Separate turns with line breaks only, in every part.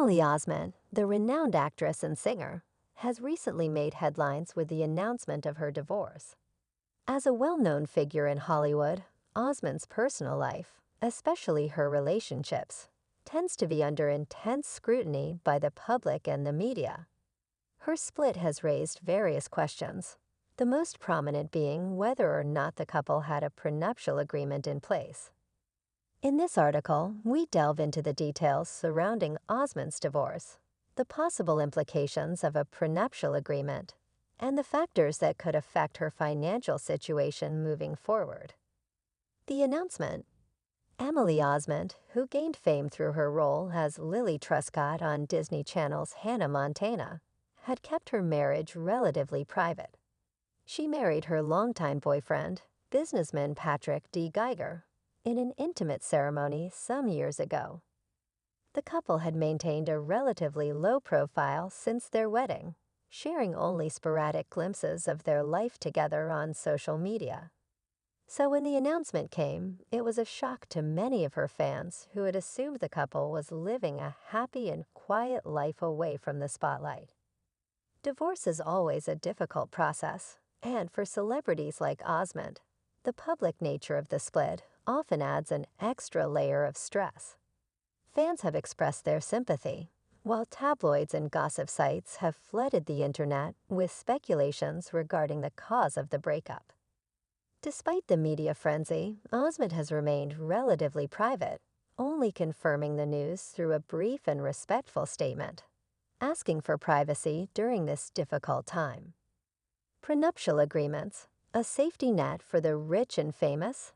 Emily Osment, the renowned actress and singer, has recently made headlines with the announcement of her divorce. As a well-known figure in Hollywood, Osment's personal life, especially her relationships, tends to be under intense scrutiny by the public and the media. Her split has raised various questions, the most prominent being whether or not the couple had a prenuptial agreement in place. In this article, we delve into the details surrounding Osment's divorce, the possible implications of a prenuptial agreement, and the factors that could affect her financial situation moving forward. The announcement. Emily Osment, who gained fame through her role as Lily Truscott on Disney Channel's Hannah Montana, had kept her marriage relatively private. She married her longtime boyfriend, businessman Patrick D. Geiger, in an intimate ceremony some years ago. The couple had maintained a relatively low profile since their wedding, sharing only sporadic glimpses of their life together on social media. So when the announcement came, it was a shock to many of her fans who had assumed the couple was living a happy and quiet life away from the spotlight. Divorce is always a difficult process, and for celebrities like Osment, the public nature of the split often adds an extra layer of stress. Fans have expressed their sympathy, while tabloids and gossip sites have flooded the internet with speculations regarding the cause of the breakup. Despite the media frenzy, Osment has remained relatively private, only confirming the news through a brief and respectful statement, asking for privacy during this difficult time. Prenuptial agreements, a safety net for the rich and famous?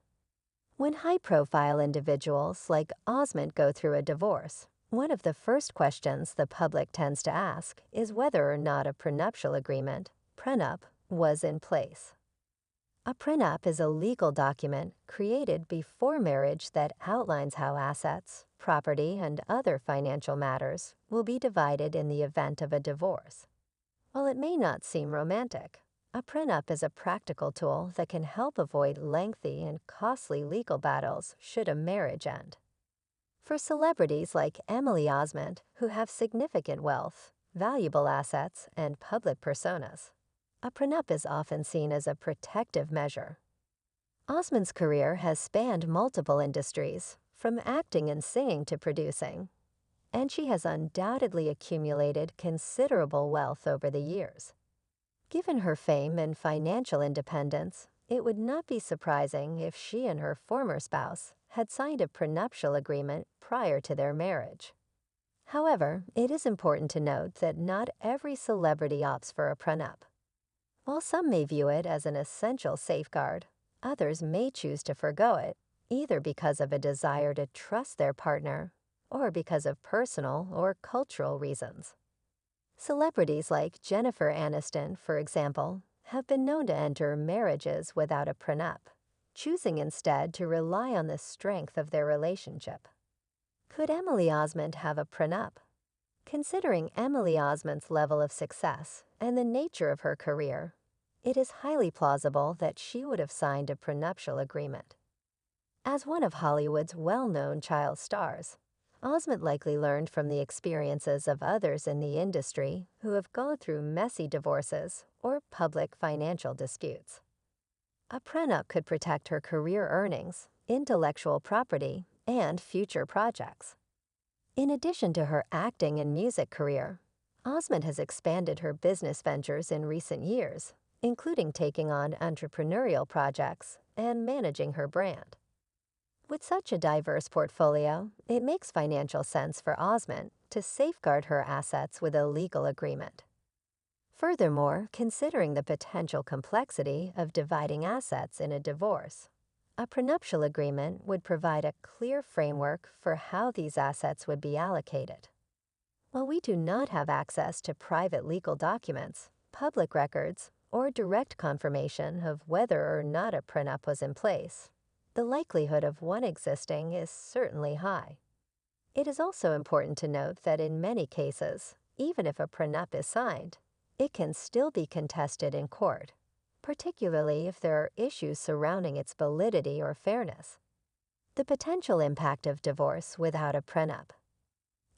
When high-profile individuals like Osment go through a divorce, one of the first questions the public tends to ask is whether or not a prenuptial agreement, prenup, was in place. A prenup is a legal document created before marriage that outlines how assets, property, and other financial matters will be divided in the event of a divorce. While it may not seem romantic, a prenup is a practical tool that can help avoid lengthy and costly legal battles should a marriage end. For celebrities like Emily Osment, who have significant wealth, valuable assets, and public personas, a prenup is often seen as a protective measure. Osment's career has spanned multiple industries, from acting and singing to producing, and she has undoubtedly accumulated considerable wealth over the years. Given her fame and financial independence, it would not be surprising if she and her former spouse had signed a prenuptial agreement prior to their marriage. However, it is important to note that not every celebrity opts for a prenup. While some may view it as an essential safeguard, others may choose to forgo it, either because of a desire to trust their partner or because of personal or cultural reasons. Celebrities like Jennifer Aniston, for example, have been known to enter marriages without a prenup, choosing instead to rely on the strength of their relationship. Could Emily Osment have a prenup? Considering Emily Osment's level of success and the nature of her career, it is highly plausible that she would have signed a prenuptial agreement. As one of Hollywood's well-known child stars, Osment likely learned from the experiences of others in the industry who have gone through messy divorces or public financial disputes. A prenup could protect her career earnings, intellectual property, and future projects. In addition to her acting and music career, Osment has expanded her business ventures in recent years, including taking on entrepreneurial projects and managing her brand. With such a diverse portfolio, it makes financial sense for Osment to safeguard her assets with a legal agreement. Furthermore, considering the potential complexity of dividing assets in a divorce, a prenuptial agreement would provide a clear framework for how these assets would be allocated. While we do not have access to private legal documents, public records, or direct confirmation of whether or not a prenup was in place, the likelihood of one existing is certainly high. It is also important to note that in many cases, even if a prenup is signed, it can still be contested in court, particularly if there are issues surrounding its validity or fairness. The potential impact of divorce without a prenup.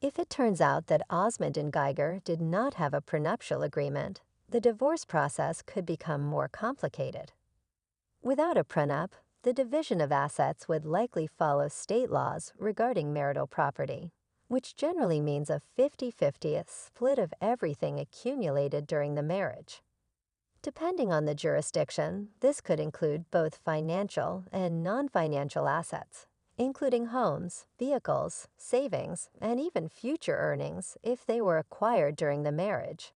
If it turns out that Osment and Geiger did not have a prenuptial agreement, the divorce process could become more complicated. Without a prenup, the division of assets would likely follow state laws regarding marital property, which generally means a 50-50 split of everything accumulated during the marriage. Depending on the jurisdiction, this could include both financial and non-financial assets, including homes, vehicles, savings, and even future earnings if they were acquired during the marriage.